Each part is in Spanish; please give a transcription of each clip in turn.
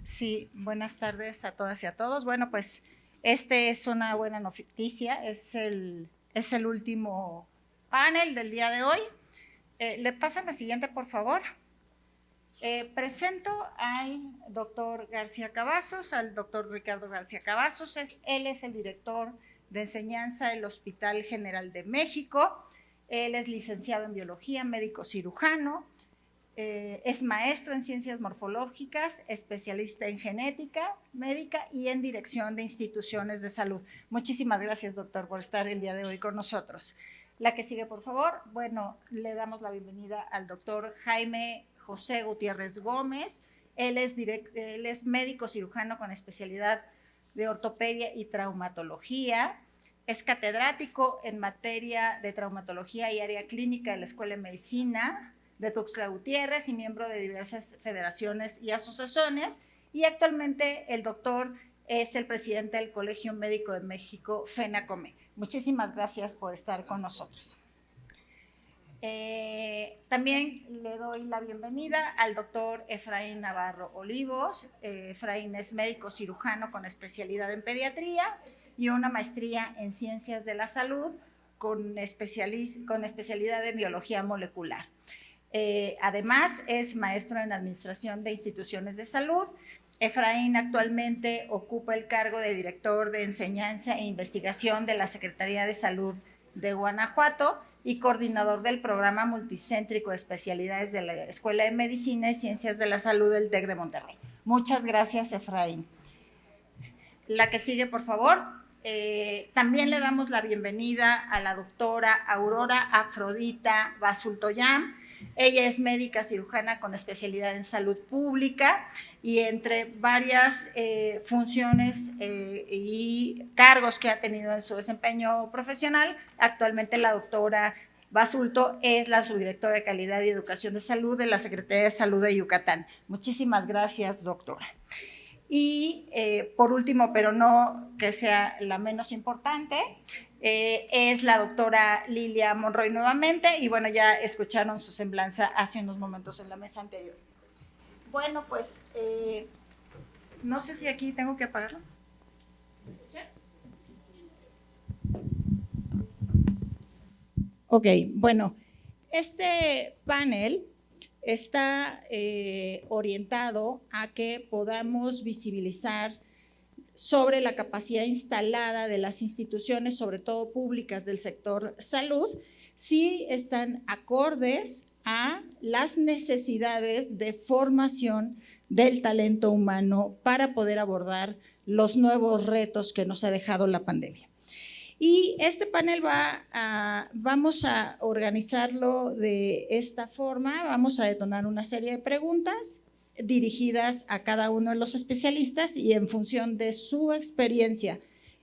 Sí, buenas tardes a todas y a todos. Bueno, pues este es una buena noticia, es el último panel del día de hoy. ¿Le pasan la siguiente, por favor? Presento al doctor García Cavazos, al doctor Ricardo García Cavazos. Él es el director de enseñanza del Hospital General de México. Él es licenciado en biología, médico cirujano. Es maestro en ciencias morfológicas, especialista en genética médica y en dirección de instituciones de salud. Muchísimas gracias, doctor, por estar el día de hoy con nosotros. La que sigue, por favor. Bueno, le damos la bienvenida al doctor Jaime José Gutiérrez Gómez. Él es médico cirujano con especialidad de ortopedia y traumatología. Es catedrático en materia de traumatología y área clínica de la Escuela de Medicina de Tuxtla Gutiérrez y miembro de diversas federaciones y asociaciones, y actualmente el doctor es el presidente del Colegio Médico de México, FENACOME. Muchísimas gracias por estar con nosotros. También le doy la bienvenida al doctor Efraín Navarro Olivos. Efraín es médico cirujano con especialidad en pediatría y una maestría en ciencias de la salud con especialidad en biología molecular. Además, es maestro en administración de instituciones de salud. Efraín actualmente ocupa el cargo de director de enseñanza e investigación de la Secretaría de Salud de Guanajuato y coordinador del programa multicéntrico de especialidades de la Escuela de Medicina y Ciencias de la Salud del TEC de Monterrey. Muchas gracias, Efraín. La que sigue, por favor. También le damos la bienvenida a la doctora Aurora Afrodita Basultoyam. Ella es médica cirujana con especialidad en salud pública y entre varias funciones y cargos que ha tenido en su desempeño profesional, actualmente la doctora Basulto es la subdirectora de Calidad y Educación de Salud de la Secretaría de Salud de Yucatán. Muchísimas gracias, doctora. Y por último, pero no que sea la menos importante, es la doctora Lilia Monroy nuevamente, y bueno, ya escucharon su semblanza hace unos momentos en la mesa anterior. Bueno, pues no sé si aquí tengo que apagarlo. Ok, bueno, este panel está orientado a que podamos visibilizar sobre la capacidad instalada de las instituciones, sobre todo públicas del sector salud, si están acordes a las necesidades de formación del talento humano para poder abordar los nuevos retos que nos ha dejado la pandemia. Y este panel vamos a organizarlo de esta forma, vamos a detonar una serie de preguntas dirigidas a cada uno de los especialistas y en función de su experiencia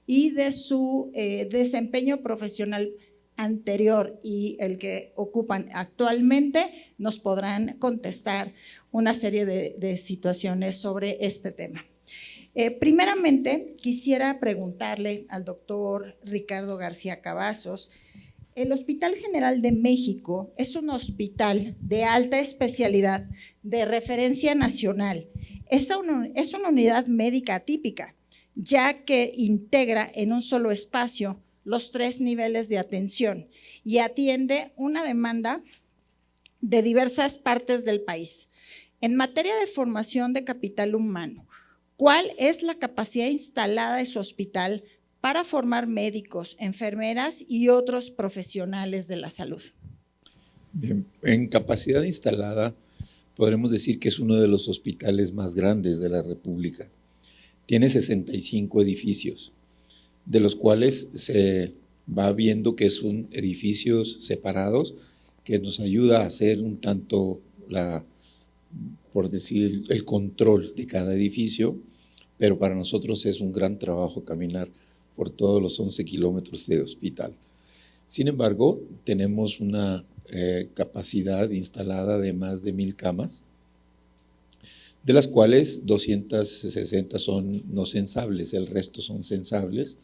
y de su desempeño profesional anterior y el que ocupan actualmente, nos podrán contestar una serie de situaciones sobre este tema. Primeramente, quisiera preguntarle al doctor Ricardo García Cavazos. El Hospital General de México es un hospital de alta especialidad de referencia nacional. Es una unidad médica atípica, ya que integra en un solo espacio los 3 niveles de atención y atiende una demanda de diversas partes del país. En materia de formación de capital humano, ¿cuál es la capacidad instalada de su hospital para formar médicos, enfermeras y otros profesionales de la salud? Bien, en capacidad instalada, podremos decir que es uno de los hospitales más grandes de la República. Tiene 65 edificios, de los cuales se va viendo que son edificios separados, que nos ayuda a hacer un tanto, por decir, el control de cada edificio, pero para nosotros es un gran trabajo caminar por todos los 11 kilómetros de hospital. Sin embargo, tenemos una capacidad instalada de más de 1,000 camas, de las cuales 260 son no censables, el resto son censables,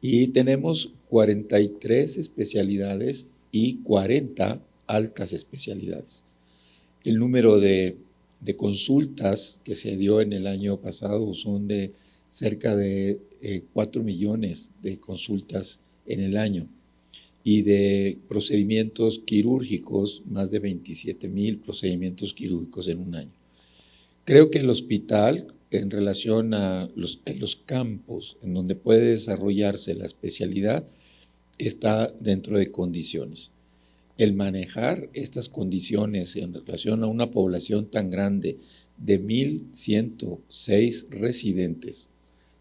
y tenemos 43 especialidades y 40 altas especialidades. El número de de consultas que se dio en el año pasado son de cerca de 4 millones de consultas en el año, y de procedimientos quirúrgicos, más de 27,000 procedimientos quirúrgicos en un año. Creo que el hospital, en relación a los campos en donde puede desarrollarse la especialidad, está dentro de condiciones. El manejar estas condiciones en relación a una población tan grande de 1,106 residentes,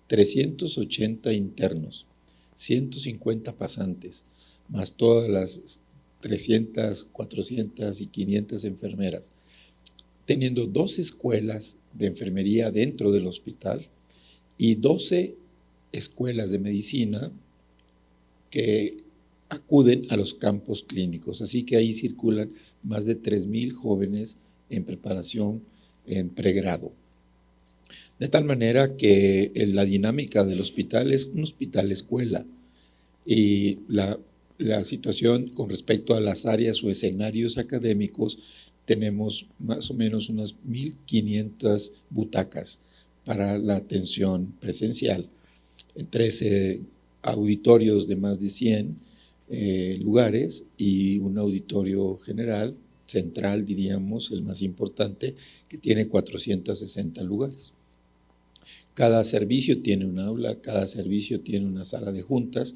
380 internos, 150 pasantes, más todas las 300, 400 y 500 enfermeras, teniendo 2 escuelas de enfermería dentro del hospital y 12 escuelas de medicina que acuden a los campos clínicos. Así que ahí circulan más de 3,000 jóvenes en preparación en pregrado. De tal manera que la dinámica del hospital es un hospital escuela, y la situación con respecto a las áreas o escenarios académicos, tenemos más o menos unas 1,500 butacas para la atención presencial, 13 auditorios de más de 100 lugares y un auditorio general, central diríamos, el más importante, que tiene 460 lugares. Cada servicio tiene un aula, cada servicio tiene una sala de juntas,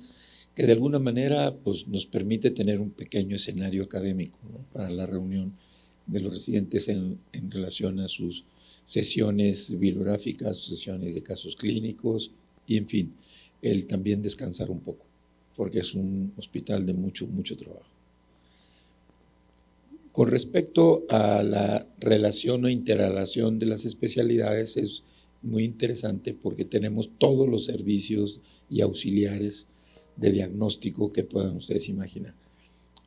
que de alguna manera pues, nos permite tener un pequeño escenario académico, ¿no?, para la reunión de los residentes en relación a sus sesiones bibliográficas, sus sesiones de casos clínicos y, en fin, el también descansar un poco, porque es un hospital de mucho trabajo. Con respecto a la relación o interrelación de las especialidades, es muy interesante porque tenemos todos los servicios y auxiliares de diagnóstico que puedan ustedes imaginar.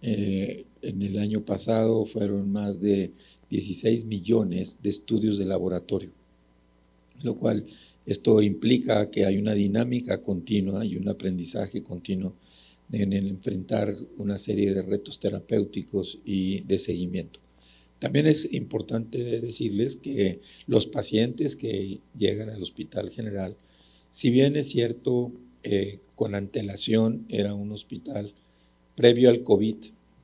En el año pasado fueron más de 16 millones de estudios de laboratorio, lo cual esto implica que hay una dinámica continua y un aprendizaje continuo en el enfrentar una serie de retos terapéuticos y de seguimiento. También es importante decirles que los pacientes que llegan al Hospital General, si bien es cierto, con antelación era un hospital previo al COVID,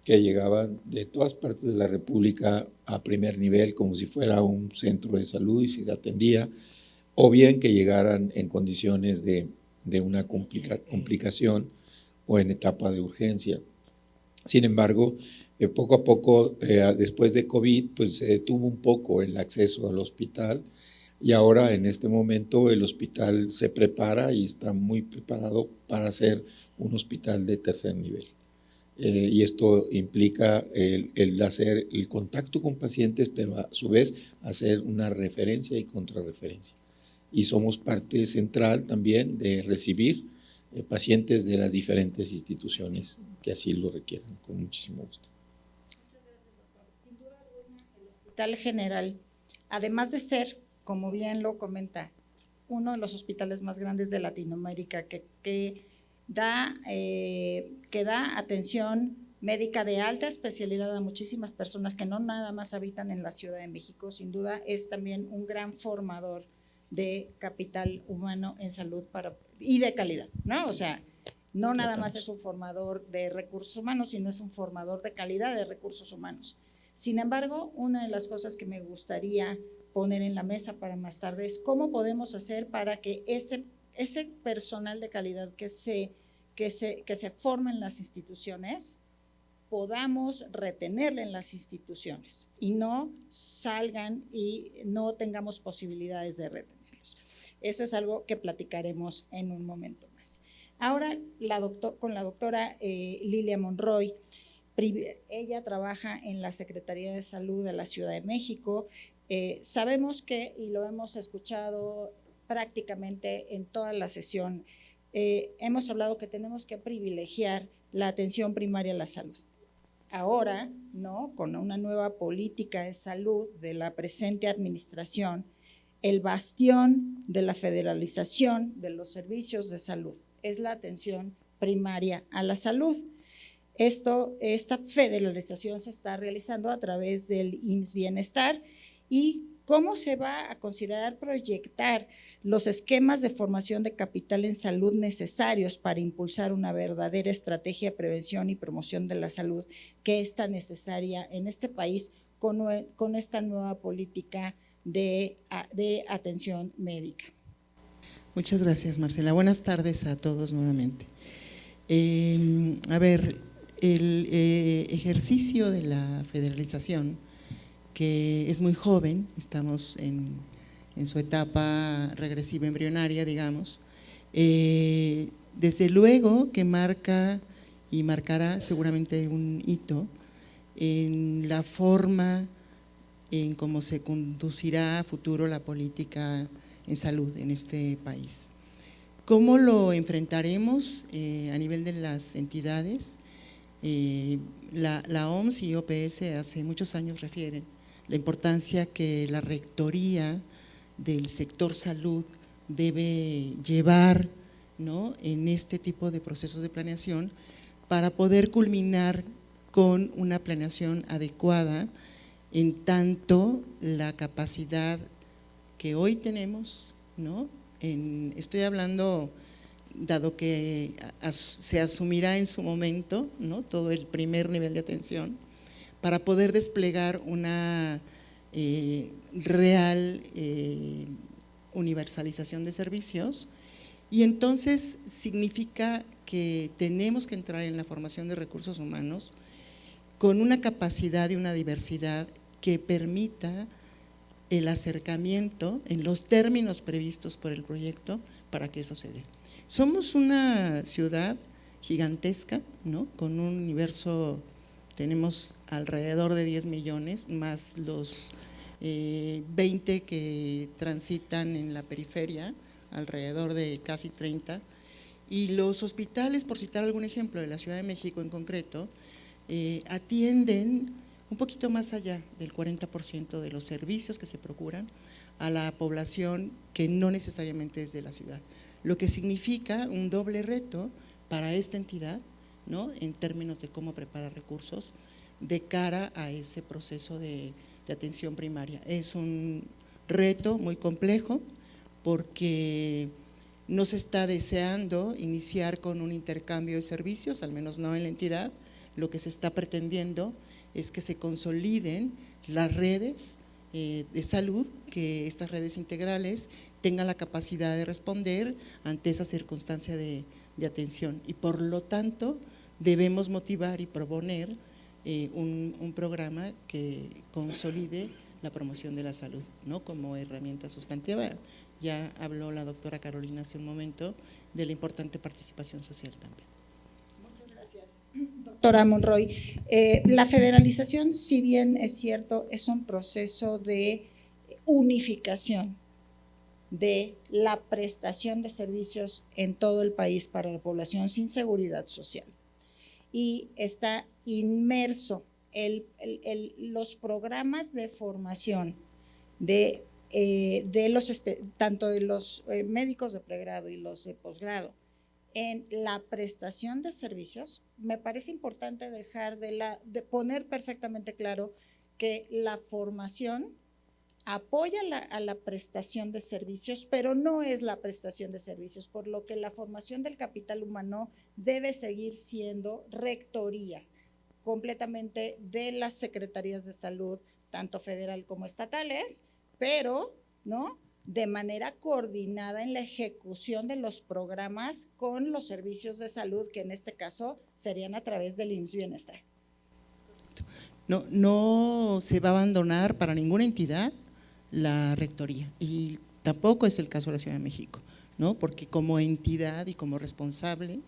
que llegaban de todas partes de la República a primer nivel como si fuera un centro de salud y se atendía, o bien que llegaran en condiciones de una complicación o en etapa de urgencia. Sin embargo, poco a poco, después de COVID, pues se detuvo un poco el acceso al hospital, y ahora en este momento el hospital se prepara y está muy preparado para ser un hospital de tercer nivel. Y esto implica el hacer el contacto con pacientes, pero a su vez hacer una referencia y contrarreferencia. Y somos parte central también de recibir pacientes de las diferentes instituciones que así lo requieran, con muchísimo gusto. Muchas gracias, doctor. Sin duda alguna, el Hospital General, además de ser, como bien lo comenta, uno de los hospitales más grandes de Latinoamérica, que da atención médica de alta especialidad a muchísimas personas que no nada más habitan en la Ciudad de México, sin duda es también un gran formador de capital humano en salud y de calidad, ¿no? O sea, no nada más es un formador de recursos humanos, sino es un formador de calidad de recursos humanos. Sin embargo, una de las cosas que me gustaría poner en la mesa para más tarde es cómo podemos hacer para que ese personal de calidad que se forma en las instituciones, podamos retenerle en las instituciones y no salgan y no tengamos posibilidades de retenerlos. Eso es algo que platicaremos en un momento más. Ahora con la doctora Lilia Monroy. Ella trabaja en la Secretaría de Salud de la Ciudad de México. Sabemos que, y lo hemos escuchado prácticamente en toda la sesión, hemos hablado que tenemos que privilegiar la atención primaria a la salud. Ahora, ¿no?, con una nueva política de salud de la presente administración, el bastión de la federalización de los servicios de salud es la atención primaria a la salud. Esta federalización se está realizando a través del IMSS Bienestar y ¿Cómo se va a considerar proyectar los esquemas de formación de capital en salud necesarios para impulsar una verdadera estrategia de prevención y promoción de la salud que es tan necesaria en este país con esta nueva política de atención médica? Muchas gracias, Marcela. Buenas tardes a todos nuevamente. A ver, el ejercicio de la federalización, que es muy joven, estamos en su etapa regresiva embrionaria, digamos, desde luego que marca y marcará seguramente un hito en la forma en cómo se conducirá a futuro la política en salud en este país. ¿Cómo lo enfrentaremos a nivel de las entidades? La OMS y OPS hace muchos años refieren la importancia que la rectoría del sector salud debe llevar, ¿no?, en este tipo de procesos de planeación para poder culminar con una planeación adecuada en tanto la capacidad que hoy tenemos, ¿no? Estoy hablando, dado que se asumirá en su momento, ¿no?, todo el primer nivel de atención, para poder desplegar una real universalización de servicios. Y entonces significa que tenemos que entrar en la formación de recursos humanos con una capacidad y una diversidad que permita el acercamiento en los términos previstos por el proyecto para que eso se dé. Somos una ciudad gigantesca, ¿no?, con un universo, tenemos alrededor de 10 millones, más los 20 que transitan en la periferia, alrededor de casi 30, y los hospitales, por citar algún ejemplo de la Ciudad de México en concreto, atienden un poquito más allá del 40% de los servicios que se procuran a la población que no necesariamente es de la ciudad, lo que significa un doble reto para esta entidad, ¿no?, en términos de cómo preparar recursos de cara a ese proceso de atención primaria. Es un reto muy complejo porque no se está deseando iniciar con un intercambio de servicios, al menos no en la entidad. Lo que se está pretendiendo es que se consoliden las redes de salud, que estas redes integrales tengan la capacidad de responder ante esa circunstancia de atención, y por lo tanto debemos motivar y proponer un programa que consolide la promoción de la salud, ¿no?, como herramienta sustantiva. Ya habló la doctora Carolina hace un momento de la importante participación social también. Muchas gracias, doctora Monroy. La federalización, si bien es cierto, es un proceso de unificación de la prestación de servicios en todo el país para la población sin seguridad social, y está inmerso los programas de formación tanto de los médicos de pregrado y los de posgrado en la prestación de servicios. Me parece importante de poner perfectamente claro que la formación apoya a la prestación de servicios, pero no es la prestación de servicios, por lo que la formación del capital humano debe seguir siendo rectoría completamente de las secretarías de salud, tanto federal como estatales, pero ¿no?, de manera coordinada en la ejecución de los programas con los servicios de salud, que en este caso serían a través del IMSS Bienestar. No se va a abandonar para ninguna entidad la rectoría, y tampoco es el caso de la Ciudad de México, ¿no?, porque como entidad y como responsable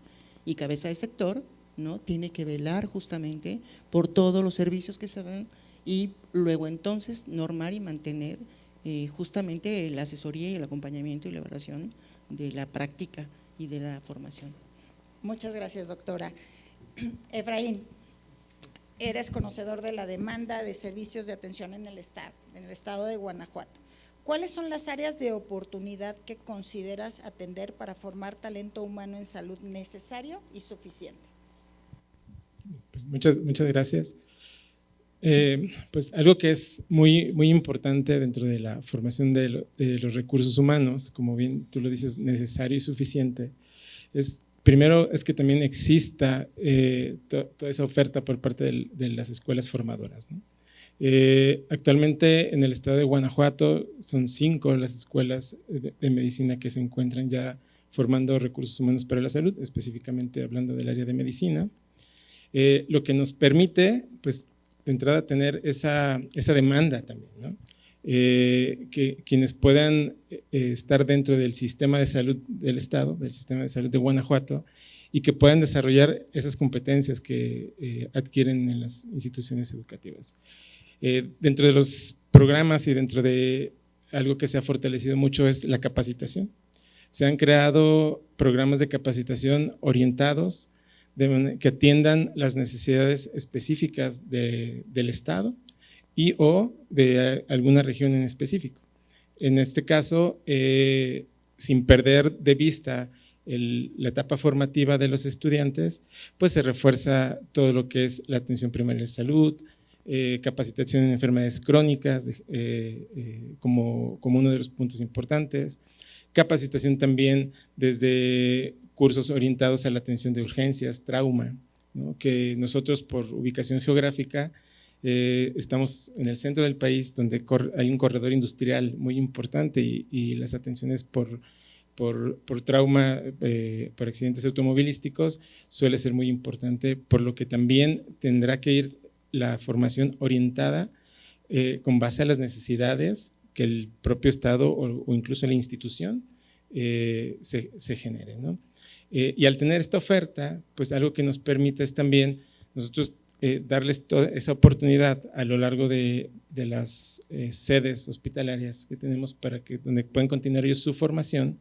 y cabeza de sector, ¿no?, tiene que velar justamente por todos los servicios que se dan y luego entonces normar y mantener justamente la asesoría y el acompañamiento y la evaluación de la práctica y de la formación. Muchas gracias, doctora. Efraín, eres conocedor de la demanda de servicios de atención en el estado de Guanajuato. ¿Cuáles son las áreas de oportunidad que consideras atender para formar talento humano en salud necesario y suficiente? Pues muchas gracias. Pues algo que es muy importante dentro de la formación de los recursos humanos, como bien tú lo dices, necesario y suficiente, primero es que también exista toda esa oferta por parte de las escuelas formadoras, ¿no? Actualmente en el estado de Guanajuato son 5 las escuelas de medicina que se encuentran ya formando recursos humanos para la salud, específicamente hablando del área de medicina, lo que nos permite, pues, de entrada tener esa demanda también, ¿no? Que quienes puedan estar dentro del sistema de salud del estado, del sistema de salud de Guanajuato, y que puedan desarrollar esas competencias que adquieren en las instituciones educativas. Dentro de los programas y dentro de algo que se ha fortalecido mucho es la capacitación. Se han creado programas de capacitación orientados que atiendan las necesidades específicas del Estado y o de alguna región en específico. En este caso, sin perder de vista la etapa formativa de los estudiantes, pues se refuerza todo lo que es la atención primaria de salud, capacitación en enfermedades crónicas como uno de los puntos importantes, capacitación también desde cursos orientados a la atención de urgencias, trauma, ¿no? Que nosotros por ubicación geográfica estamos en el centro del país donde hay un corredor industrial muy importante y las atenciones por trauma, por accidentes automovilísticos suele ser muy importante, por lo que también tendrá que ir la formación orientada con base a las necesidades que el propio Estado o incluso la institución se genere, ¿no? Y al tener esta oferta, pues algo que nos permite es también nosotros darles toda esa oportunidad a lo largo de las sedes hospitalarias que tenemos donde pueden continuar ellos su formación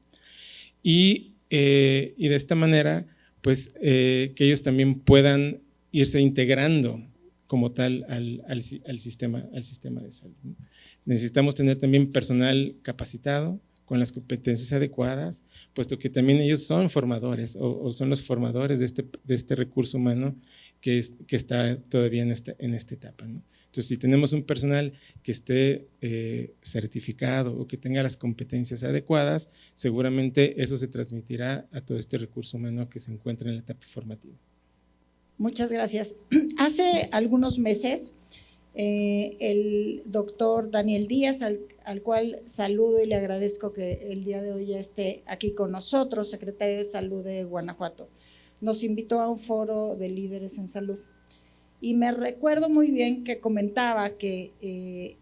y de esta manera, pues que ellos también puedan irse integrando como tal al sistema de salud, ¿no? Necesitamos tener también personal capacitado con las competencias adecuadas, puesto que también ellos son formadores o son los formadores de este recurso humano que está todavía en esta etapa, ¿no? Entonces, si tenemos un personal que esté certificado o que tenga las competencias adecuadas, seguramente eso se transmitirá a todo este recurso humano que se encuentra en la etapa formativa. Muchas gracias. Hace algunos meses, el doctor Daniel Díaz, al cual saludo y le agradezco que el día de hoy ya esté aquí con nosotros, secretario de Salud de Guanajuato, nos invitó a un foro de líderes en salud. Y me recuerdo muy bien que comentaba que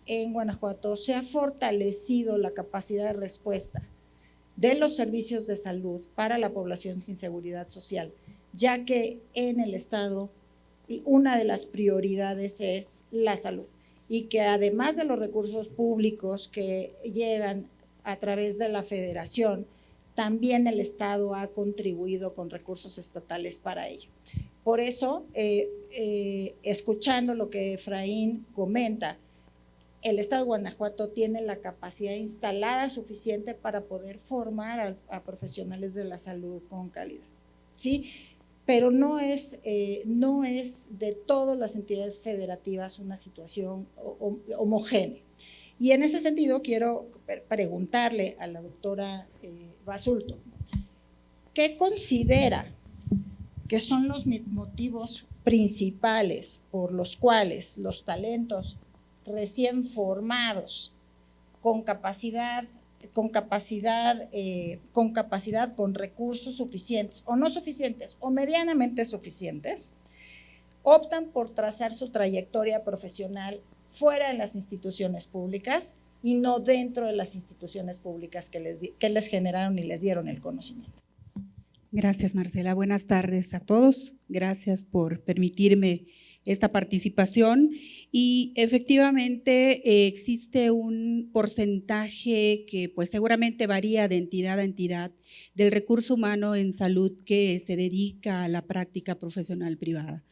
en Guanajuato se ha fortalecido la capacidad de respuesta de los servicios de salud para la población sin seguridad social, ya que en el Estado una de las prioridades es la salud y que además de los recursos públicos que llegan a través de la Federación, también el Estado ha contribuido con recursos estatales para ello. Por eso, escuchando lo que Efraín comenta, el Estado de Guanajuato tiene la capacidad instalada suficiente para poder formar a profesionales de la salud con calidad, ¿sí? Pero no es de todas las entidades federativas una situación homogénea. Y en ese sentido quiero preguntarle a la doctora Basulto, ¿qué considera que son los motivos principales por los cuales los talentos recién formados con capacidad, con recursos suficientes o no suficientes o medianamente suficientes, optan por trazar su trayectoria profesional fuera de las instituciones públicas y no dentro de las instituciones públicas que les generaron y les dieron el conocimiento? Gracias, Marcela. Buenas tardes a todos. Gracias por permitirme esta participación. Y efectivamente existe un porcentaje que pues seguramente varía de entidad a entidad del recurso humano en salud que se dedica a la práctica profesional privada.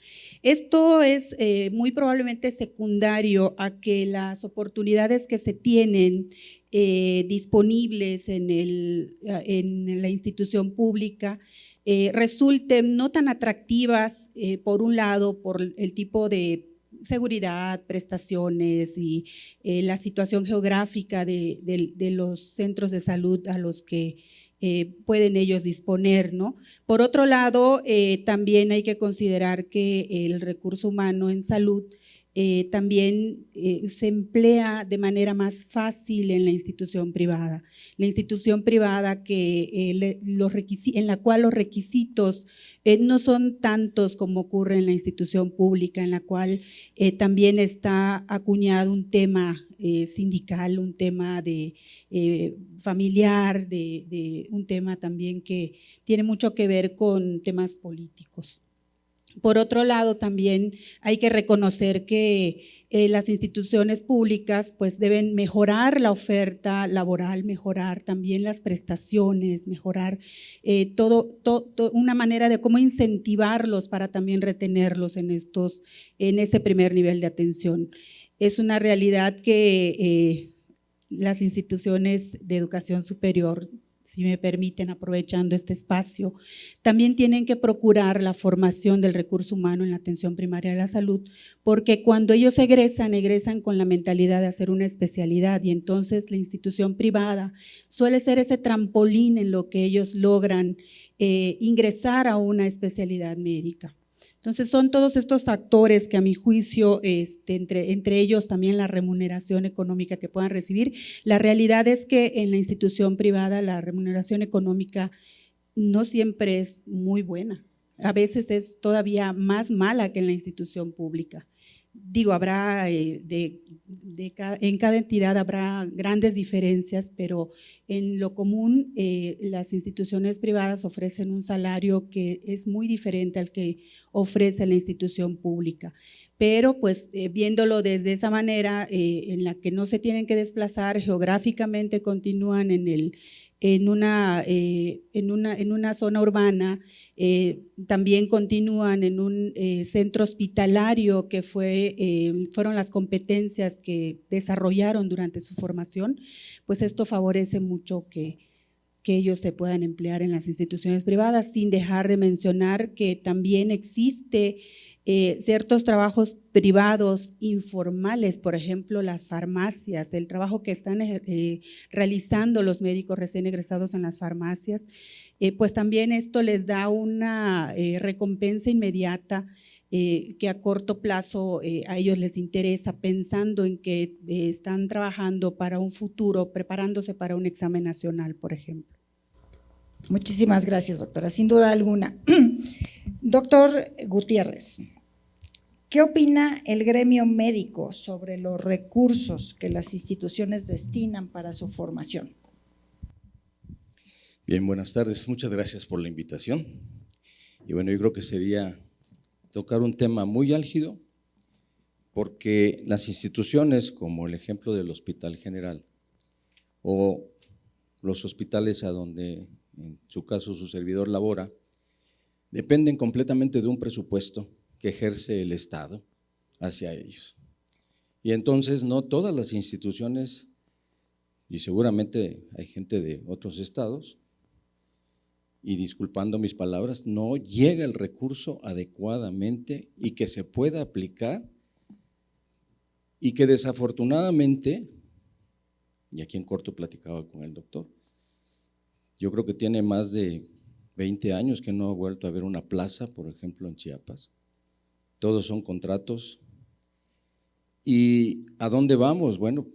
Esto es muy probablemente secundario a que las oportunidades que se tienen disponibles en la institución pública resulten no tan atractivas, por un lado, por el tipo de seguridad, prestaciones y la situación geográfica de los centros de salud a los que pueden ellos disponer, ¿no? Por otro lado, también hay que considerar que el recurso humano en salud también se emplea de manera más fácil en la institución privada. La institución privada en la cual los requisitos no son tantos como ocurre en la institución pública, en la cual también está acuñado un tema sindical, un tema familiar, un tema también que tiene mucho que ver con temas políticos. Por otro lado, también hay que reconocer que las instituciones públicas pues deben mejorar la oferta laboral, mejorar también las prestaciones, mejorar una manera de cómo incentivarlos para también retenerlos en ese primer nivel de atención. Es una realidad que las instituciones de educación superior, si me permiten, aprovechando este espacio, también tienen que procurar la formación del recurso humano en la atención primaria de la salud, porque cuando ellos egresan con la mentalidad de hacer una especialidad y entonces la institución privada suele ser ese trampolín en lo que ellos logran ingresar a una especialidad médica. Entonces son todos estos factores que a mi juicio, entre ellos también la remuneración económica que puedan recibir. La realidad es que en la institución privada la remuneración económica no siempre es muy buena, a veces es todavía más mala que en la institución pública. Digo, habrá en cada entidad habrá grandes diferencias, pero en lo común las instituciones privadas ofrecen un salario que es muy diferente al que ofrece la institución pública. Pero pues viéndolo desde esa manera en la que no se tienen que desplazar geográficamente, continúan en una zona urbana, también continúan en un centro hospitalario que fueron las competencias que desarrollaron durante su formación, pues esto favorece mucho que ellos se puedan emplear en las instituciones privadas, sin dejar de mencionar que también existe ciertos trabajos privados informales, por ejemplo las farmacias, el trabajo que están realizando los médicos recién egresados en las farmacias, pues también esto les da una recompensa inmediata que a corto plazo a ellos les interesa, pensando en que están trabajando para un futuro, preparándose para un examen nacional, por ejemplo. Muchísimas gracias, doctora, sin duda alguna. Doctor Gutiérrez, ¿qué opina el gremio médico sobre los recursos que las instituciones destinan para su formación? Bien, buenas tardes, muchas gracias por la invitación. Y bueno, yo creo que sería tocar un tema muy álgido, porque las instituciones, como el ejemplo del Hospital General o los hospitales a donde en su caso su servidor labora, dependen completamente de un presupuesto que ejerce el Estado hacia ellos. Y entonces no todas las instituciones, y seguramente hay gente de otros estados, y disculpando mis palabras, no llega el recurso adecuadamente y que se pueda aplicar, y que desafortunadamente, y aquí en corto platicaba con el doctor, yo creo que tiene más de 20 años que no ha vuelto a haber una plaza, por ejemplo, en Chiapas. Todos son contratos. ¿Y a dónde vamos? Bueno,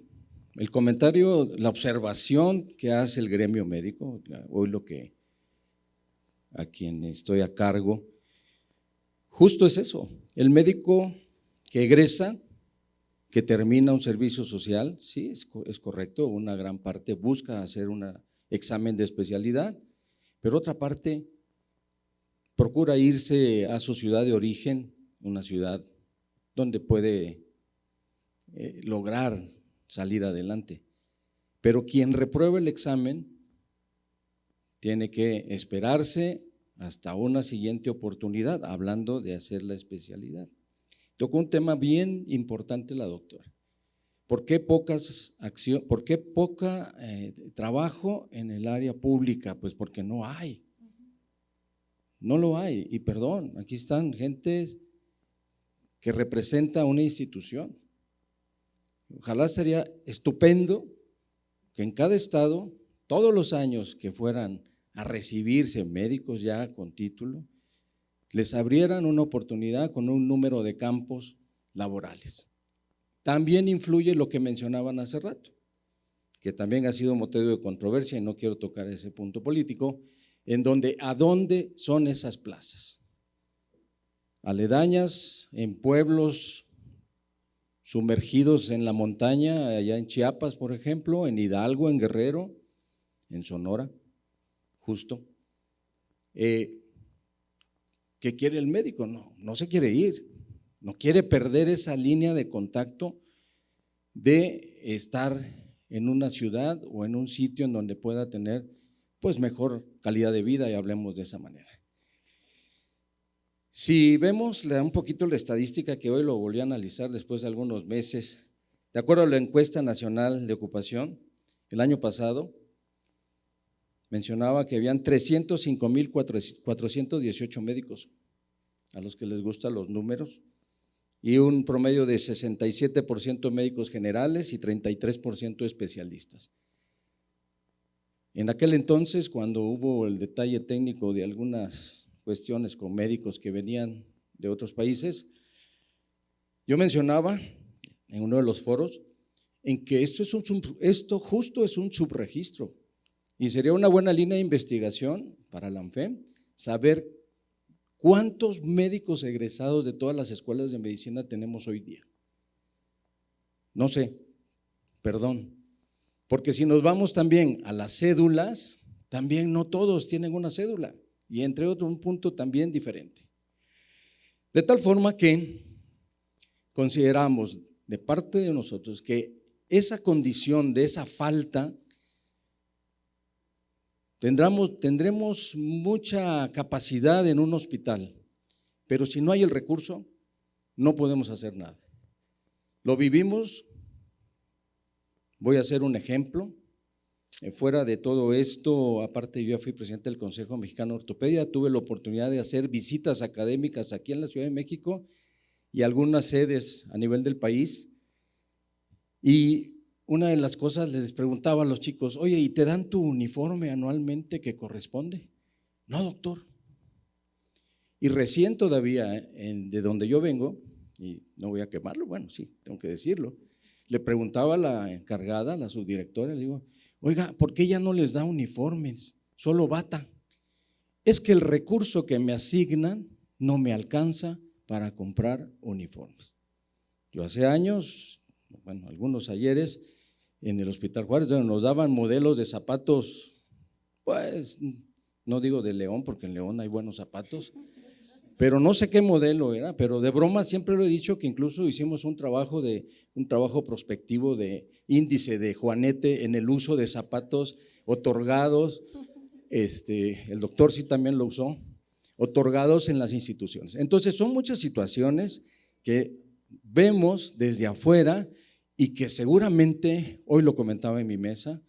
el comentario, la observación que hace el gremio médico, hoy a quien estoy a cargo, justo es eso. El médico que egresa, que termina un servicio social, sí, es correcto, una gran parte busca hacer un examen de especialidad, pero otra parte procura irse a su ciudad de origen, una ciudad donde puede lograr salir adelante. Pero quien reprueba el examen tiene que esperarse hasta una siguiente oportunidad, hablando de hacer la especialidad. Tocó un tema bien importante la doctora. ¿Por qué poca trabajo en el área pública? Pues porque no hay. No lo hay, y perdón, aquí están gentes que representa una institución. Ojalá sería estupendo que en cada estado, todos los años que fueran a recibirse médicos ya con título, les abrieran una oportunidad con un número de campos laborales. También influye lo que mencionaban hace rato, que también ha sido motivo de controversia y no quiero tocar ese punto político, en donde ¿a dónde son esas plazas? Aledañas, en pueblos sumergidos en la montaña, allá en Chiapas, por ejemplo, en Hidalgo, en Guerrero, en Sonora, justo. ¿Qué quiere el médico? No se quiere ir, no quiere perder esa línea de contacto de estar en una ciudad o en un sitio en donde pueda tener pues mejor calidad de vida, y hablemos de esa manera. Si vemos un poquito la estadística, que hoy lo volví a analizar después de algunos meses, de acuerdo a la encuesta nacional de ocupación, el año pasado mencionaba que habían 305,418 médicos, a los que les gustan los números, y un promedio de 67% médicos generales y 33% especialistas. En aquel entonces, cuando hubo el detalle técnico de algunas cuestiones con médicos que venían de otros países, yo mencionaba en uno de los foros en que esto justo es un subregistro, y sería una buena línea de investigación para la ANFEM saber cuántos médicos egresados de todas las escuelas de medicina tenemos hoy día. No sé, perdón, porque si nos vamos también a las cédulas, también no todos tienen una cédula, y entre otros un punto también diferente. De tal forma que consideramos de parte de nosotros que esa condición de esa falta, tendremos mucha capacidad en un hospital, pero si no hay el recurso, no podemos hacer nada. Lo vivimos. Voy a hacer un ejemplo. Fuera de todo esto, aparte yo ya fui presidente del Consejo Mexicano de Ortopedia, tuve la oportunidad de hacer visitas académicas aquí en la Ciudad de México y algunas sedes a nivel del país, y una de las cosas les preguntaba a los chicos: oye, ¿y te dan tu uniforme anualmente que corresponde? No, doctor. Y recién todavía, de donde yo vengo, y no voy a quemarlo, bueno, sí, tengo que decirlo, le preguntaba a la encargada, a la subdirectora, le digo: oiga, ¿por qué ya no les da uniformes, solo bata? Es que el recurso que me asignan no me alcanza para comprar uniformes. Yo hace años, bueno, algunos ayeres, en el Hospital Juárez, donde nos daban modelos de zapatos, pues no digo de León, porque en León hay buenos zapatos, pero no sé qué modelo era, pero de broma siempre lo he dicho, que incluso hicimos un trabajo prospectivo de índice de Juanete en el uso de zapatos otorgados, el doctor sí también lo usó, otorgados en las instituciones. Entonces son muchas situaciones que vemos desde afuera y que seguramente, hoy lo comentaba en mi mesa,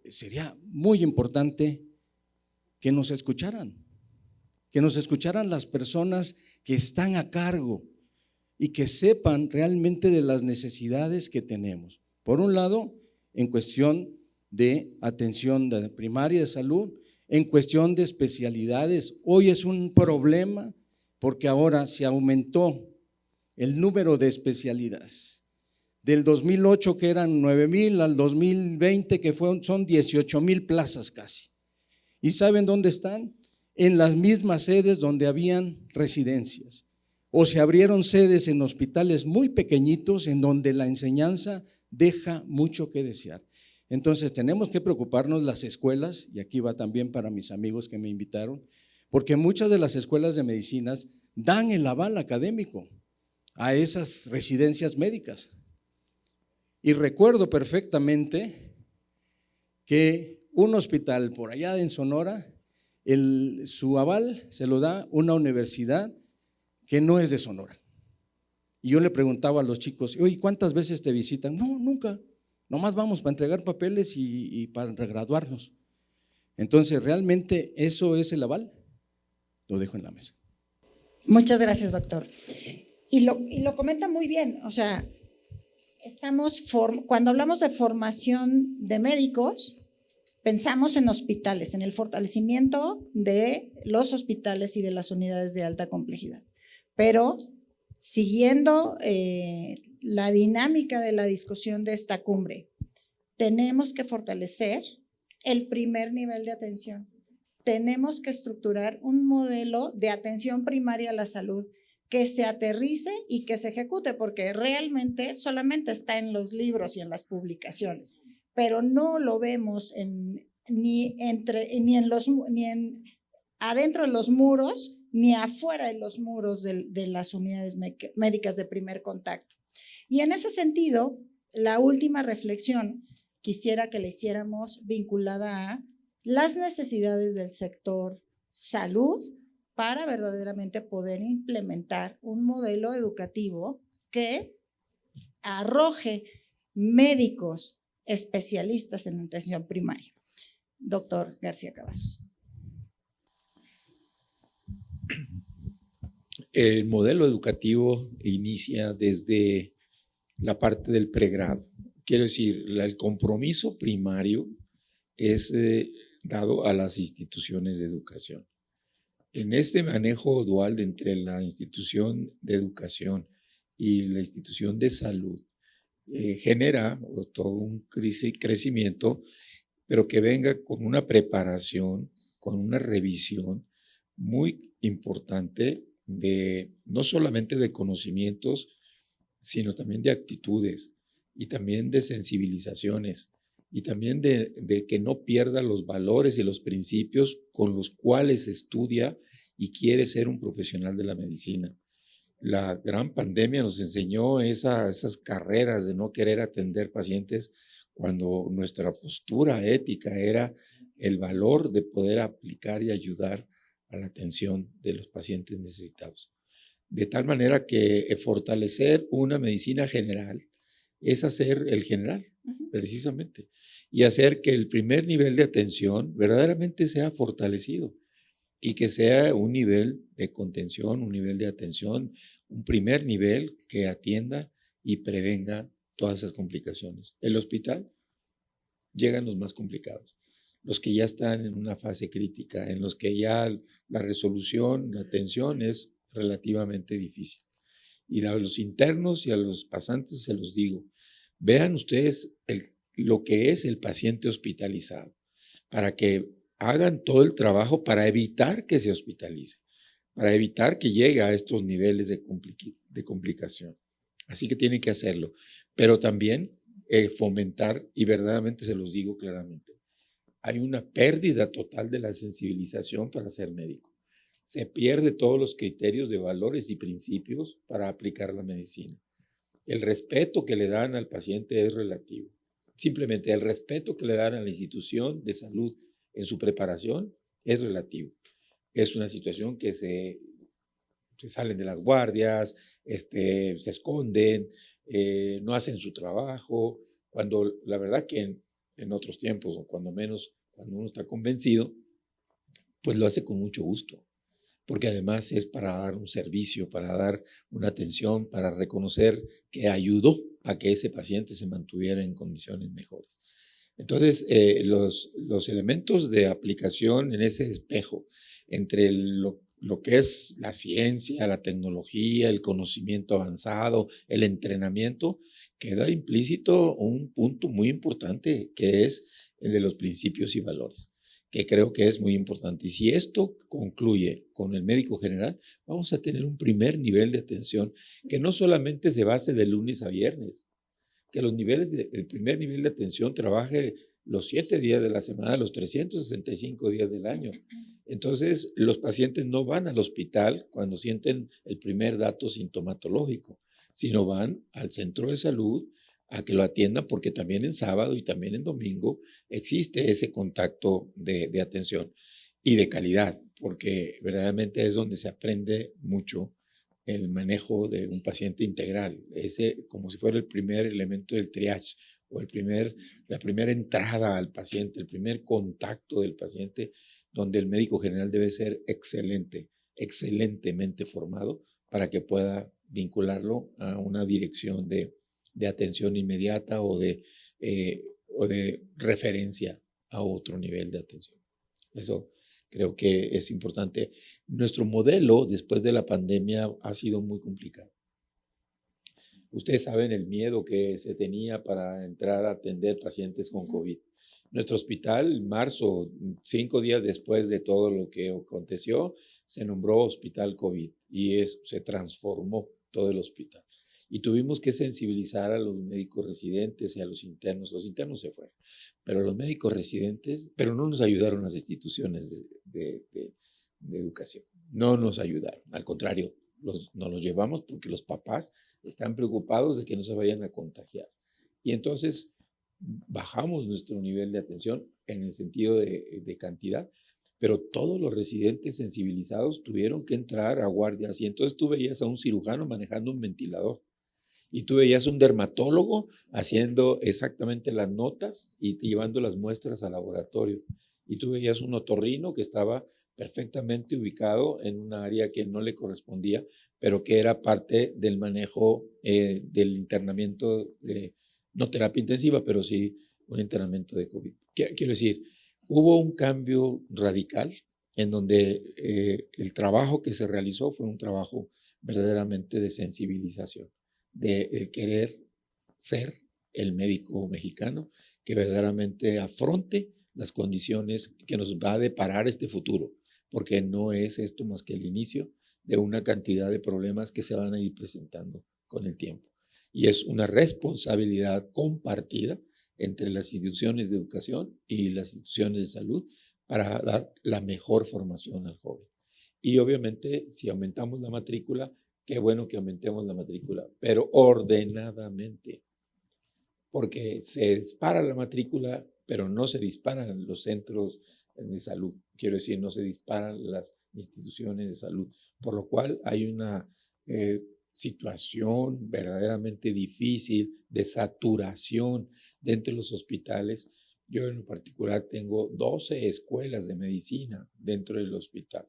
sería muy importante que nos escucharan las personas que están a cargo y que sepan realmente de las necesidades que tenemos. Por un lado, en cuestión de atención primaria de salud, en cuestión de especialidades. Hoy es un problema porque ahora se aumentó el número de especialidades. Del 2008, que eran 9,000, al 2020, que son 18,000 plazas casi. ¿Y saben dónde están? En las mismas sedes donde habían residencias, o se abrieron sedes en hospitales muy pequeñitos en donde la enseñanza deja mucho que desear. Entonces tenemos que preocuparnos las escuelas, y aquí va también para mis amigos que me invitaron, porque muchas de las escuelas de medicinas dan el aval académico a esas residencias médicas. Y recuerdo perfectamente que un hospital por allá en Sonora, su aval se lo da una universidad que no es de Sonora. Y yo le preguntaba a los chicos: oye, ¿cuántas veces te visitan? No, nunca, nomás vamos para entregar papeles y para regraduarnos. Entonces, ¿realmente eso es el aval? Lo dejo en la mesa. Muchas gracias, doctor. y lo comenta muy bien, o sea, cuando hablamos de formación de médicos, pensamos en hospitales, en el fortalecimiento de los hospitales y de las unidades de alta complejidad. Pero siguiendo la dinámica de la discusión de esta cumbre, tenemos que fortalecer el primer nivel de atención. Tenemos que estructurar un modelo de atención primaria a la salud que se aterrice y que se ejecute, porque realmente solamente está en los libros y en las publicaciones, pero no lo vemos ni adentro de los muros, ni afuera de los muros de las unidades médicas de primer contacto. Y en ese sentido, la última reflexión quisiera que le hiciéramos vinculada a las necesidades del sector salud para verdaderamente poder implementar un modelo educativo que arroje médicos especialistas en atención primaria. Doctor García Cavazos. El modelo educativo inicia desde la parte del pregrado. Quiero decir, el compromiso primario es dado a las instituciones de educación. En este manejo dual entre la institución de educación y la institución de salud, genera todo un crecimiento, pero que venga con una preparación, con una revisión muy importante no solamente de conocimientos, sino también de actitudes y también de sensibilizaciones y también de que no pierda los valores y los principios con los cuales estudia y quiere ser un profesional de la medicina. La gran pandemia nos enseñó esas carreras de no querer atender pacientes cuando nuestra postura ética era el valor de poder aplicar y ayudar a la atención de los pacientes necesitados. De tal manera que fortalecer una medicina general es hacer el general, precisamente, y hacer que el primer nivel de atención verdaderamente sea fortalecido y que sea un nivel de contención, un nivel de atención, un primer nivel que atienda y prevenga todas esas complicaciones. El hospital llegan los más complicados, los que ya están en una fase crítica, en los que ya la resolución, la atención es relativamente difícil. Y a los internos y a los pasantes se los digo, vean ustedes lo que es el paciente hospitalizado, para que hagan todo el trabajo para evitar que se hospitalice, para evitar que llegue a estos niveles de complicación. Así que tienen que hacerlo, pero también fomentar, y verdaderamente se los digo claramente, hay una pérdida total de la sensibilización para ser médico. Se pierde todos los criterios de valores y principios para aplicar la medicina. El respeto que le dan al paciente es relativo. Simplemente el respeto que le dan a la institución de salud en su preparación es relativo. Es una situación que se salen de las guardias, se esconden, no hacen su trabajo, cuando la verdad que en otros tiempos, o cuando menos cuando uno está convencido, pues lo hace con mucho gusto, porque además es para dar un servicio, para dar una atención, para reconocer que ayudó a que ese paciente se mantuviera en condiciones mejores. Entonces, los elementos de aplicación en ese espejo entre lo que es la ciencia, la tecnología, el conocimiento avanzado, el entrenamiento, queda implícito un punto muy importante que es el de los principios y valores, que creo que es muy importante. Y si esto concluye con el médico general, vamos a tener un primer nivel de atención que no solamente se base de lunes a viernes, que el primer nivel de atención trabaje los 7 días de la semana, los 365 días del año. Entonces, los pacientes no van al hospital cuando sienten el primer dato sintomatológico, sino van al centro de salud a que lo atiendan, porque también en sábado y también en domingo existe ese contacto de atención y de calidad, porque verdaderamente es donde se aprende mucho el manejo de un paciente integral, como si fuera el primer elemento del triage o la primera entrada al paciente, el primer contacto del paciente, donde el médico general debe ser excelentemente formado para que pueda vincularlo a una dirección de atención inmediata o de referencia a otro nivel de atención. Eso creo que es importante. Nuestro modelo después de la pandemia ha sido muy complicado. Ustedes saben el miedo que se tenía para entrar a atender pacientes con COVID. Nuestro hospital, en marzo, 5 días después de todo lo que aconteció, se nombró Hospital COVID y se transformó todo el hospital. Y tuvimos que sensibilizar a los médicos residentes y a los internos. Los internos se fueron, pero los médicos residentes, pero no nos ayudaron las instituciones de educación. No nos ayudaron, al contrario, nos los llevamos porque los papás están preocupados de que no se vayan a contagiar. Y entonces bajamos nuestro nivel de atención en el sentido de cantidad, pero todos los residentes sensibilizados tuvieron que entrar a guardias. Y entonces tú veías a un cirujano manejando un ventilador. Y tú veías un dermatólogo haciendo exactamente las notas y llevando las muestras al laboratorio. Y tú veías un otorrino que estaba perfectamente ubicado en un área que no le correspondía, pero que era parte del manejo del internamiento, no terapia intensiva, pero sí un internamiento de COVID. Quiero decir, hubo un cambio radical en donde el trabajo que se realizó fue un trabajo verdaderamente de sensibilización, de querer ser el médico mexicano que verdaderamente afronte las condiciones que nos va a deparar este futuro, porque no es esto más que el inicio de una cantidad de problemas que se van a ir presentando con el tiempo. Y es una responsabilidad compartida entre las instituciones de educación y las instituciones de salud para dar la mejor formación al joven. Y obviamente, si aumentamos la matrícula, qué bueno que aumentemos la matrícula, pero ordenadamente, porque se dispara la matrícula, pero no se disparan los centros de salud. Quiero decir, no se disparan las instituciones de salud, por lo cual hay una situación verdaderamente difícil de saturación dentro de los hospitales. Yo en particular tengo 12 escuelas de medicina dentro del hospital,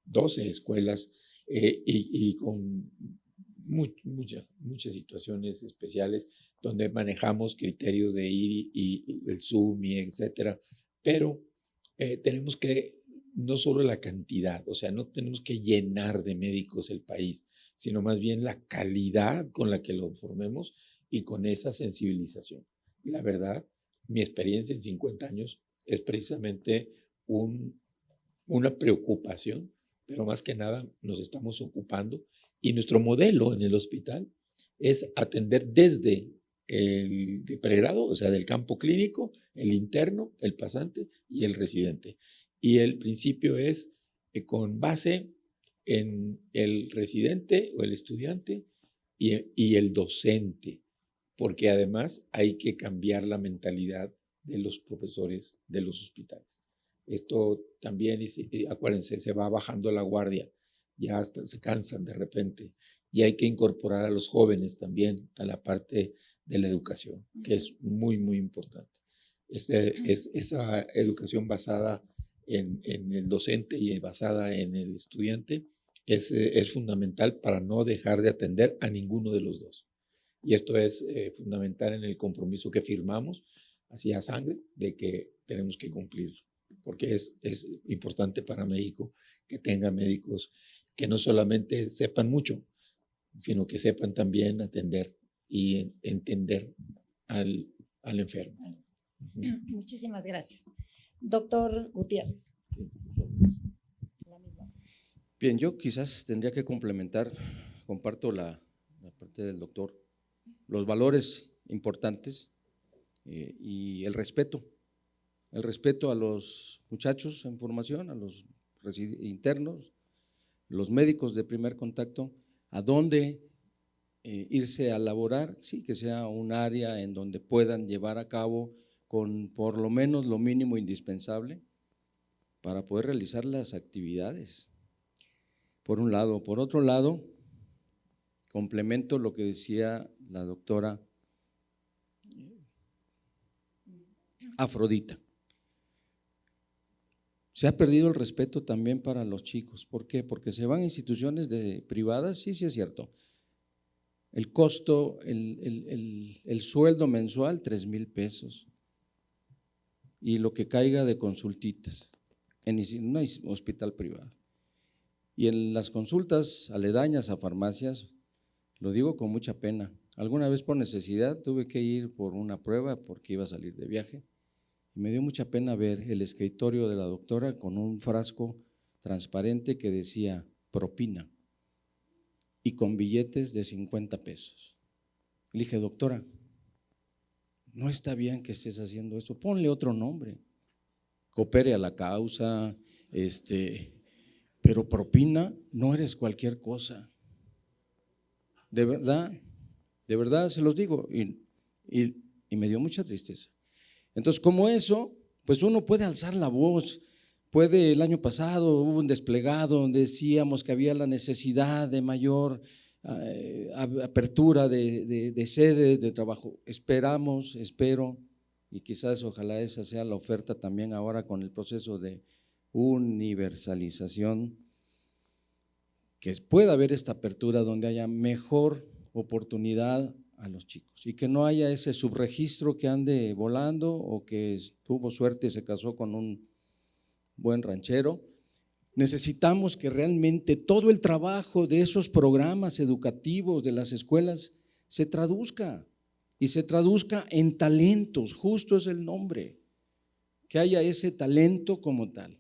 12 escuelas y con muchas situaciones especiales donde manejamos criterios de IRI y el SUMI, etcétera, pero tenemos que, no solo la cantidad, o sea, no tenemos que llenar de médicos el país, sino más bien la calidad con la que lo formemos y con esa sensibilización. La verdad, mi experiencia en 50 años es precisamente una preocupación, pero más que nada nos estamos ocupando y nuestro modelo en el hospital es atender desde el de pregrado, o sea, del campo clínico, el interno, el pasante y el residente. Y el principio es con base en el residente o el estudiante y el docente, porque además hay que cambiar la mentalidad de los profesores de los hospitales. Esto también, acuérdense, se va bajando la guardia, ya hasta se cansan de repente, y hay que incorporar a los jóvenes también a la parte de la educación, que es muy, muy importante. Es esa educación basada en el docente y basada en el estudiante es fundamental para no dejar de atender a ninguno de los dos. Y esto es fundamental en el compromiso que firmamos hacia sangre de que tenemos que cumplirlo, porque es importante para México que tenga médicos que no solamente sepan mucho, sino que sepan también atender y entender al enfermo. Muchísimas gracias. Doctor Gutiérrez. Bien, yo quizás tendría que complementar, comparto la parte del doctor, los valores importantes y el respeto a los muchachos en formación, a los internos, los médicos de primer contacto, a dónde irse a laborar, sí, que sea un área en donde puedan llevar a cabo con por lo menos lo mínimo indispensable para poder realizar las actividades, por un lado. Por otro lado, complemento lo que decía la doctora Afrodita. Se ha perdido el respeto también para los chicos. ¿Por qué? Porque se van a instituciones privadas, sí es cierto, el costo, el sueldo mensual, 3,000 pesos. Y lo que caiga de consultitas en un hospital privado. Y en las consultas aledañas a farmacias, lo digo con mucha pena, alguna vez por necesidad tuve que ir por una prueba porque iba a salir de viaje y me dio mucha pena ver el escritorio de la doctora con un frasco transparente que decía propina y con billetes de 50 pesos. Le dije, doctora, no está bien que estés haciendo eso, ponle otro nombre, coopere a la causa, pero propina, no eres cualquier cosa. De verdad se los digo, y me dio mucha tristeza. Entonces, como eso, pues uno puede alzar la voz. El año pasado hubo un desplegado donde decíamos que había la necesidad de mayor apertura de sedes de trabajo. Espero, y quizás ojalá esa sea la oferta también ahora con el proceso de universalización, que pueda haber esta apertura donde haya mejor oportunidad a los chicos y que no haya ese subregistro que ande volando o que tuvo suerte y se casó con un buen ranchero. Necesitamos que realmente todo el trabajo de esos programas educativos de las escuelas se traduzca y se traduzca en talentos, justo es el nombre, que haya ese talento como tal.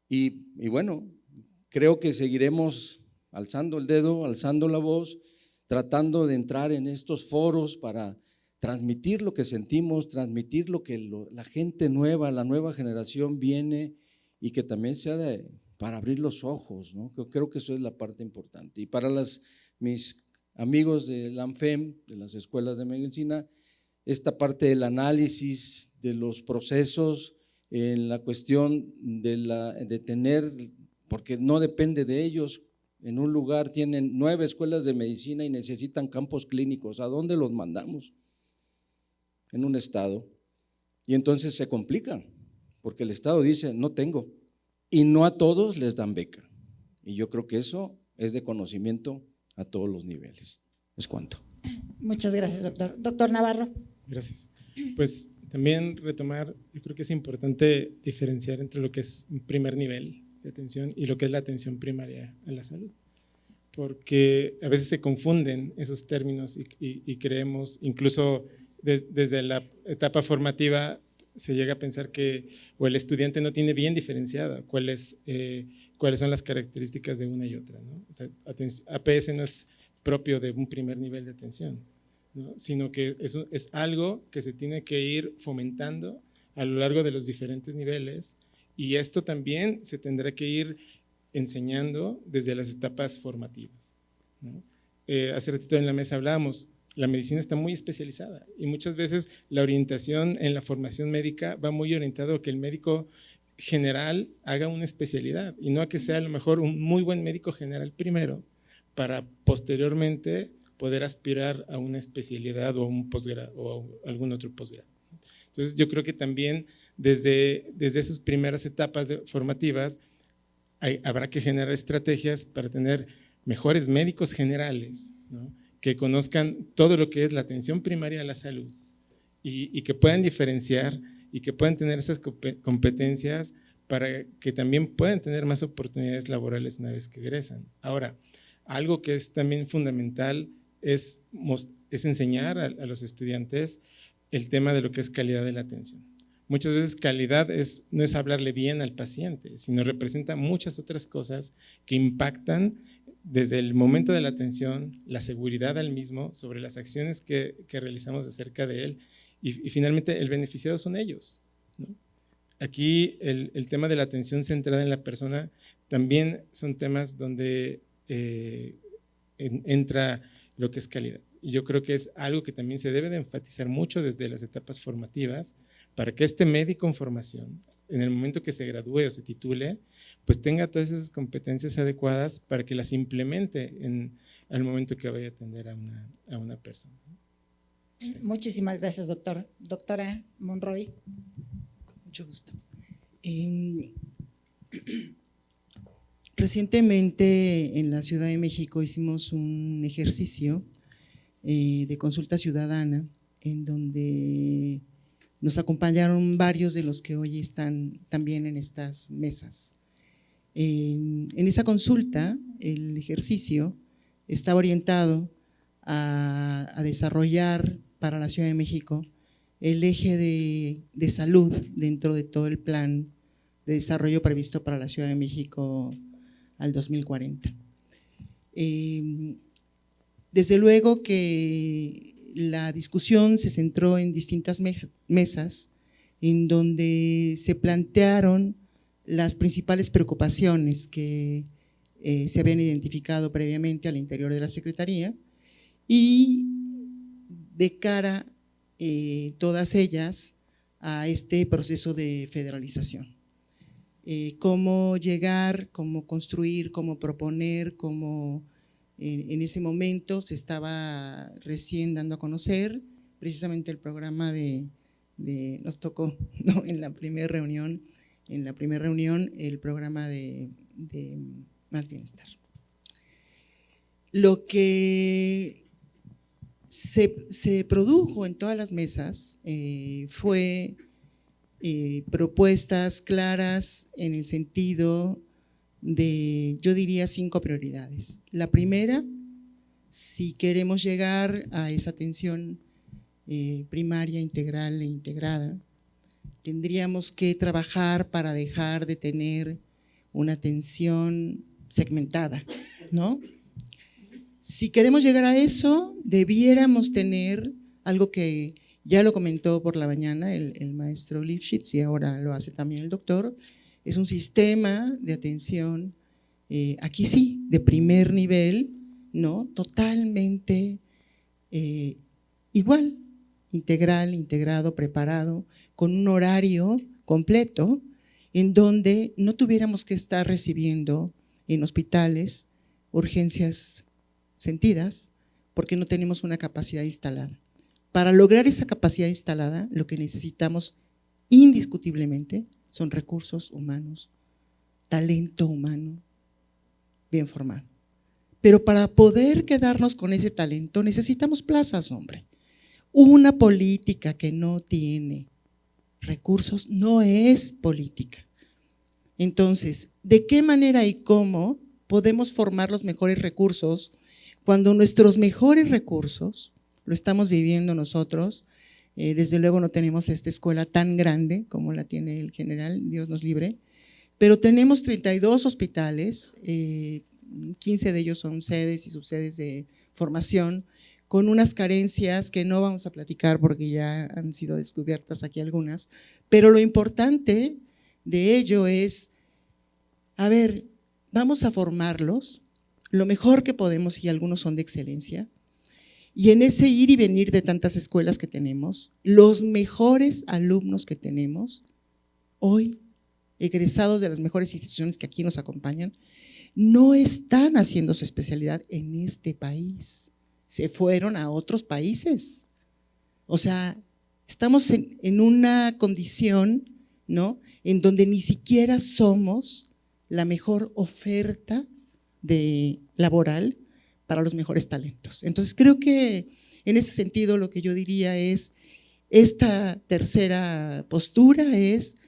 Y bueno, creo que seguiremos alzando el dedo, alzando la voz, tratando de entrar en estos foros para transmitir lo que sentimos, transmitir lo que la gente nueva, la nueva generación viene y que también sea para abrir los ojos, ¿no? Creo que eso es la parte importante. Y para mis amigos de la ANFEM, de las escuelas de medicina, esta parte del análisis de los procesos en la cuestión de tener, porque no depende de ellos. En un lugar tienen 9 escuelas de medicina y necesitan campos clínicos. ¿A dónde los mandamos? En un estado. Y entonces se complica, porque el estado dice, no tengo. Y no a todos les dan beca. Y yo creo que eso es de conocimiento a todos los niveles. Es cuanto. Muchas gracias, doctor. Doctor Navarro. Gracias. Pues también retomar, yo creo que es importante diferenciar entre lo que es un primer nivel de atención y lo que es la atención primaria a la salud, porque a veces se confunden esos términos y creemos, incluso desde la etapa formativa se llega a pensar que o el estudiante no tiene bien diferenciada cuáles son las características de una y otra, ¿no? O sea, APS no es propio de un primer nivel de atención, ¿no? Sino que es algo que se tiene que ir fomentando a lo largo de los diferentes niveles, y esto también se tendrá que ir enseñando desde las etapas formativas, ¿no? Hace ratito en la mesa hablábamos, la medicina está muy especializada y muchas veces la orientación en la formación médica va muy orientado a que el médico general haga una especialidad y no a que sea a lo mejor un muy buen médico general primero para posteriormente poder aspirar a una especialidad o a un posgrado o a algún otro posgrado. Entonces yo creo que también desde esas primeras etapas formativas habrá que generar estrategias para tener mejores médicos generales, ¿no? Que conozcan todo lo que es la atención primaria a la salud y que puedan diferenciar y que puedan tener esas competencias para que también puedan tener más oportunidades laborales una vez que egresan. Ahora, algo que es también fundamental es enseñar a los estudiantes el tema de lo que es calidad de la atención. Muchas veces calidad no es hablarle bien al paciente, sino representa muchas otras cosas que impactan desde el momento de la atención, la seguridad al mismo, sobre las acciones que realizamos acerca de él y finalmente el beneficiado son ellos, ¿no? Aquí el tema de la atención centrada en la persona también son temas donde entra lo que es calidad. Y yo creo que es algo que también se debe de enfatizar mucho desde las etapas formativas para que este médico en formación, en el momento que se gradúe o se titule, pues tenga todas esas competencias adecuadas para que las implemente al momento que vaya a atender a una persona. Muchísimas gracias, doctor. Doctora Monroy. Mucho gusto. Recientemente en la Ciudad de México hicimos un ejercicio de consulta ciudadana en donde nos acompañaron varios de los que hoy están también en estas mesas. En esa consulta, el ejercicio está orientado a desarrollar para la Ciudad de México el eje de salud dentro de todo el plan de desarrollo previsto para la Ciudad de México al 2040. Desde luego que la discusión se centró en distintas mesas en donde se plantearon las principales preocupaciones que se habían identificado previamente al interior de la Secretaría y de cara todas ellas a este proceso de federalización. Cómo llegar, cómo construir, cómo proponer, cómo en ese momento se estaba recién dando a conocer precisamente el programa nos tocó, ¿no?, en la primera reunión el programa de Más Bienestar. Lo que se produjo en todas las mesas fue propuestas claras en el sentido de, yo diría, 5 prioridades. La primera, si queremos llegar a esa atención primaria, integral e integrada, tendríamos que trabajar para dejar de tener una atención segmentada, ¿no? Si queremos llegar a eso, debiéramos tener algo que ya lo comentó por la mañana el maestro Lifshitz y ahora lo hace también el doctor, es un sistema de atención, aquí sí, de primer nivel, ¿no? Totalmente igual, integral, integrado, preparado, con un horario completo, en donde no tuviéramos que estar recibiendo en hospitales urgencias sentidas, porque no tenemos una capacidad instalada. Para lograr esa capacidad instalada, lo que necesitamos indiscutiblemente son recursos humanos, talento humano bien formado. Pero para poder quedarnos con ese talento necesitamos plazas, hombre. Una política que no tiene recursos no es política. Entonces, ¿de qué manera y cómo podemos formar los mejores recursos cuando nuestros mejores recursos, lo estamos viviendo nosotros, desde luego no tenemos esta escuela tan grande como la tiene el general, Dios nos libre, pero tenemos 32 hospitales, 15 de ellos son sedes y subsedes de formación, con unas carencias que no vamos a platicar porque ya han sido descubiertas aquí algunas, pero lo importante de ello es, a ver, vamos a formarlos lo mejor que podemos y algunos son de excelencia, y en ese ir y venir de tantas escuelas que tenemos, los mejores alumnos que tenemos, hoy egresados de las mejores instituciones que aquí nos acompañan, no están haciendo su especialidad en este país, se fueron a otros países. O sea, estamos en una condición, ¿no?, en donde ni siquiera somos la mejor oferta laboral para los mejores talentos. Entonces creo que en ese sentido lo que yo diría es, esta tercera postura es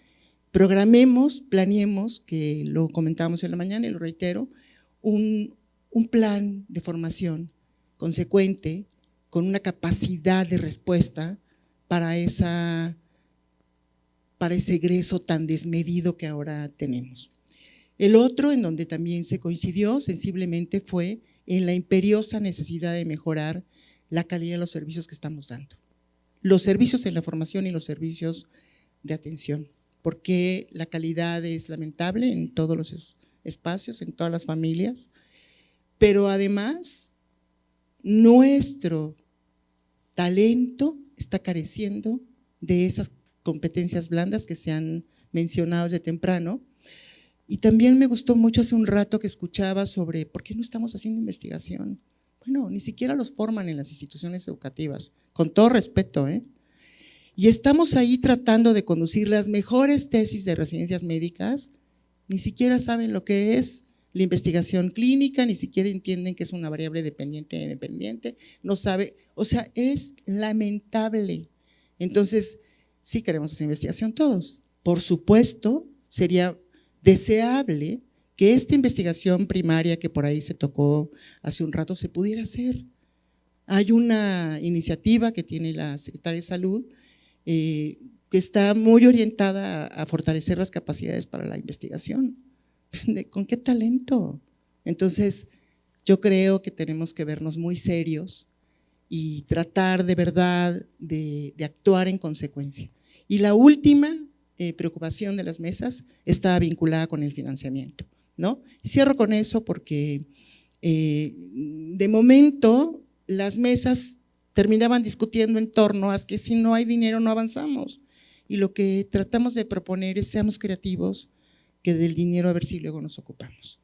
programemos, planeemos, que lo comentábamos en la mañana y lo reitero, un plan de formación consecuente con una capacidad de respuesta para ese egreso tan desmedido que ahora tenemos. El otro, en donde también se coincidió sensiblemente, fue en la imperiosa necesidad de mejorar la calidad de los servicios que estamos dando. Los servicios en la formación y los servicios de atención, porque la calidad es lamentable en todos los espacios, en todas las familias, pero además nuestro talento está careciendo de esas competencias blandas que se han mencionado desde temprano. Y también me gustó mucho hace un rato que escuchaba sobre por qué no estamos haciendo investigación. Bueno, ni siquiera los forman en las instituciones educativas, con todo respeto, ¿eh? Y estamos ahí tratando de conducir las mejores tesis de residencias médicas, ni siquiera saben lo que es la investigación clínica, ni siquiera entienden que es una variable dependiente e independiente, no sabe, o sea, es lamentable. Entonces, sí queremos esa investigación todos. Por supuesto, sería deseable que esta investigación primaria que por ahí se tocó hace un rato se pudiera hacer. Hay una iniciativa que tiene la Secretaría de Salud que está muy orientada a fortalecer las capacidades para la investigación. ¿Con qué talento? Entonces, yo creo que tenemos que vernos muy serios y tratar de verdad de actuar en consecuencia. Y la última preocupación de las mesas está vinculada con el financiamiento, ¿no? Cierro con eso porque de momento las mesas terminaban discutiendo en torno a que si no hay dinero no avanzamos. Y lo que tratamos de proponer es seamos creativos, que del dinero a ver si luego nos ocupamos.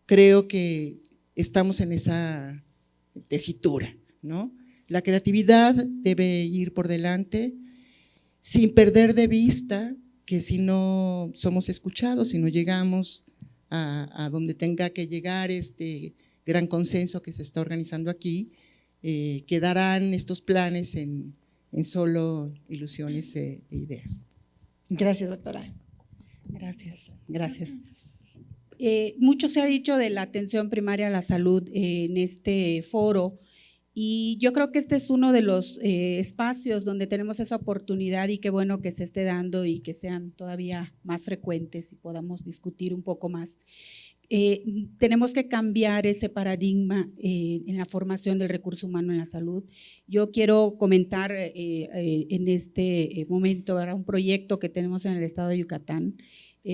Creo que estamos en esa tesitura, ¿no? La creatividad debe ir por delante sin perder de vista que si no somos escuchados, si no llegamos a donde tenga que llegar este gran consenso que se está organizando aquí, quedarán estos planes en solo ilusiones e ideas. Gracias, doctora. Gracias. Mucho se ha dicho de la atención primaria a la salud en este foro y yo creo que este es uno de los espacios donde tenemos esa oportunidad y qué bueno que se esté dando y que sean todavía más frecuentes y podamos discutir un poco más. Tenemos que cambiar ese paradigma en la formación del recurso humano en la salud. Yo quiero comentar en este momento un proyecto que tenemos en el estado de Yucatán,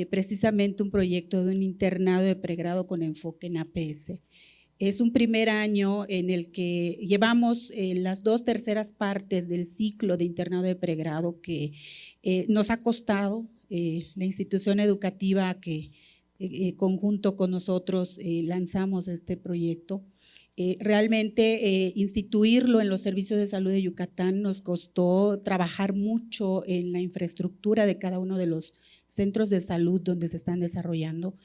precisamente un proyecto de un internado de pregrado con enfoque en APS. Es un primer año en el que llevamos las 2/3 partes del ciclo de internado de pregrado que nos ha costado la institución educativa que conjunto con nosotros lanzamos este proyecto. Realmente instituirlo en los servicios de salud de Yucatán nos costó trabajar mucho en la infraestructura de cada uno de los centros de salud donde se están desarrollando.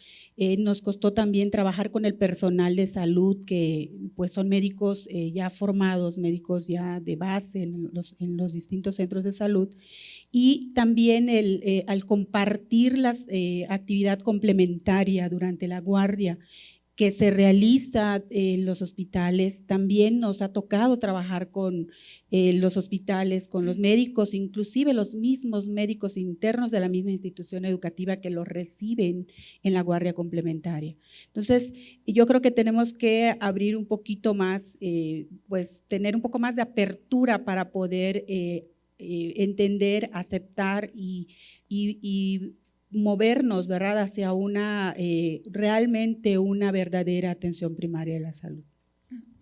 Nos costó también trabajar con el personal de salud que pues son médicos ya formados, médicos ya de base en los distintos centros de salud y también al compartir la actividad complementaria durante la guardia que se realiza en los hospitales, también nos ha tocado trabajar con los hospitales, con los médicos, inclusive los mismos médicos internos de la misma institución educativa que los reciben en la guardia complementaria. Entonces, yo creo que tenemos que abrir un poquito más, pues tener un poco más de apertura para poder entender, aceptar y movernos, ¿verdad?, hacia realmente una verdadera atención primaria de la salud.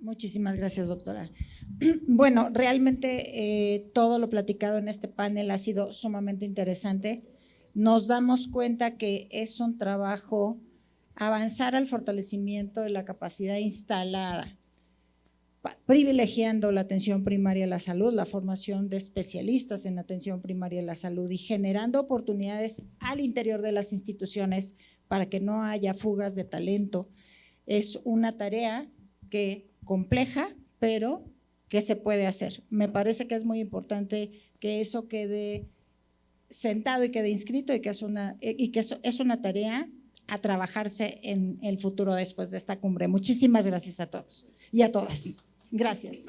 Muchísimas gracias, doctora. Bueno, realmente todo lo platicado en este panel ha sido sumamente interesante. Nos damos cuenta que es un trabajo avanzar al fortalecimiento de la capacidad instalada, privilegiando la atención primaria a la salud, la formación de especialistas en atención primaria a la salud y generando oportunidades al interior de las instituciones para que no haya fugas de talento. Es una tarea compleja, pero que se puede hacer. Me parece que es muy importante que eso quede sentado y quede inscrito y que es una tarea a trabajarse en el futuro después de esta cumbre. Muchísimas gracias a todos y a todas. Gracias.